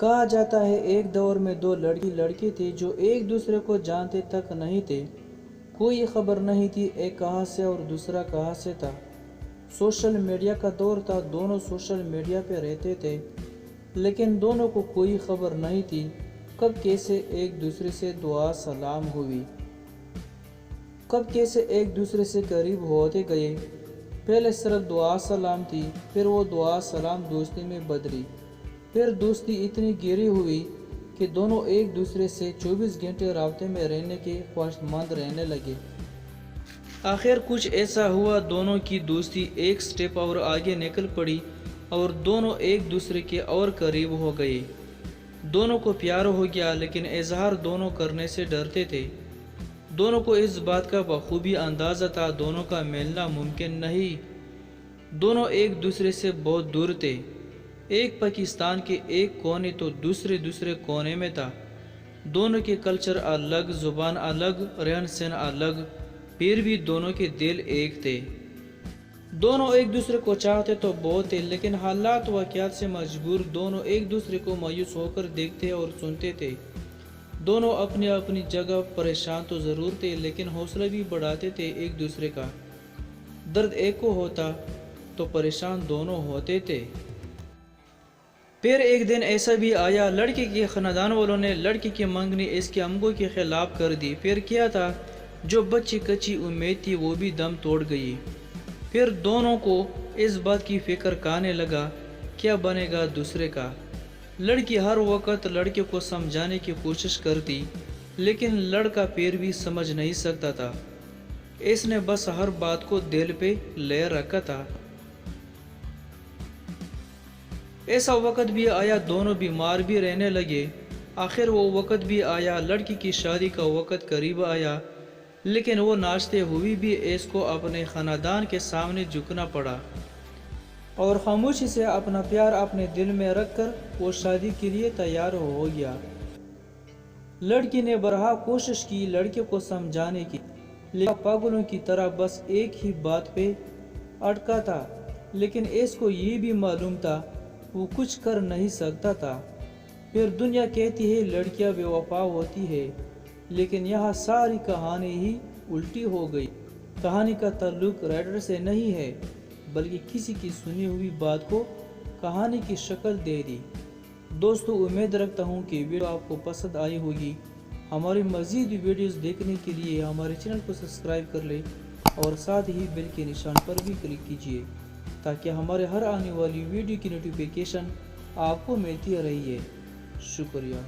کہا جاتا ہے ایک دور میں دو لڑکے تھے جو ایک دوسرے کو جانتے تک نہیں تھے، کوئی خبر نہیں تھی ایک کہاں سے اور دوسرا کہاں سے تھا۔ سوشل میڈیا کا دور تھا، دونوں سوشل میڈیا پہ رہتے تھے لیکن دونوں کو کوئی خبر نہیں تھی کب کیسے ایک دوسرے سے دعا سلام ہوئی، کب کیسے ایک دوسرے سے قریب ہوتے گئے۔ پہلے صرف دعا سلام تھی، پھر وہ دعا سلام دوستی میں بدلی، پھر دوستی اتنی گہری ہوئی کہ دونوں ایک دوسرے سے 24 گھنٹے رابطے میں رہنے کے خواہشمند رہنے لگے۔ آخر کچھ ایسا ہوا، دونوں کی دوستی ایک سٹیپ اور آگے نکل پڑی اور دونوں ایک دوسرے کے اور قریب ہو گئے۔ دونوں کو پیار ہو گیا لیکن اظہار دونوں کرنے سے ڈرتے تھے۔ دونوں کو اس بات کا بخوبی اندازہ تھا دونوں کا ملنا ممکن نہیں، دونوں ایک دوسرے سے بہت دور تھے، ایک پاکستان کے ایک کونے تو دوسرے کونے میں تھا۔ دونوں کے کلچر الگ، زبان الگ، رہن سہن الگ، پھر بھی دونوں کے دل ایک تھے۔ دونوں ایک دوسرے کو چاہتے تو بہت تھے لیکن حالات واقعات سے مجبور دونوں ایک دوسرے کو مایوس ہو کر دیکھتے اور سنتے تھے۔ دونوں اپنی اپنی جگہ پریشان تو ضرور تھے لیکن حوصلہ بھی بڑھاتے تھے ایک دوسرے کا۔ درد ایک کو ہوتا تو پریشان دونوں ہوتے تھے۔ پھر ایک دن ایسا بھی آیا، لڑکے کے خاندان والوں نے لڑکی کی منگنی اس کے امگوں کے خلاف کر دی۔ پھر کیا تھا، جو بچی کچی امید تھی وہ بھی دم توڑ گئی۔ پھر دونوں کو اس بات کی فکر کھانے لگا کیا بنے گا دوسرے کا۔ لڑکی ہر وقت لڑکے کو سمجھانے کی کوشش کرتی لیکن لڑکا پھر بھی سمجھ نہیں سکتا تھا، اس نے بس ہر بات کو دل پہ لے رکھا تھا۔ ایسا وقت بھی آیا، دونوں بیمار بھی رہنے لگے۔ آخر وہ وقت بھی آیا، لڑکی کی شادی کا وقت قریب آیا لیکن وہ ناچتے ہوئے بھی اس کو اپنے خاندان کے سامنے جھکنا پڑا اور خاموشی سے اپنا پیار اپنے دل میں رکھ کر وہ شادی کے لیے تیار ہو گیا۔ لڑکی نے برہا کوشش کی لڑکے کو سمجھانے کی لیکن پاگلوں کی طرح بس ایک ہی بات پہ اٹکا تھا، لیکن اس کو یہ بھی معلوم تھا وہ کچھ کر نہیں سکتا تھا۔ پھر دنیا کہتی ہے لڑکیاں بے وفا ہوتی ہے لیکن یہاں ساری کہانی ہی الٹی ہو گئی۔ کہانی کا تعلق رائٹر سے نہیں ہے بلکہ کسی کی سنی ہوئی بات کو کہانی کی شکل دے دی۔ دوستو، امید رکھتا ہوں کہ ویڈیو آپ کو پسند آئی ہوگی۔ ہماری مزید ویڈیوز دیکھنے کے لیے ہمارے چینل کو سبسکرائب کر لیں اور ساتھ ہی بیل کے نشان پر بھی کلک کیجیے تاکہ ہمارے ہر آنے والی ویڈیو کی نوٹیفیکیشن آپ کو ملتی رہی ہے۔ شکریہ۔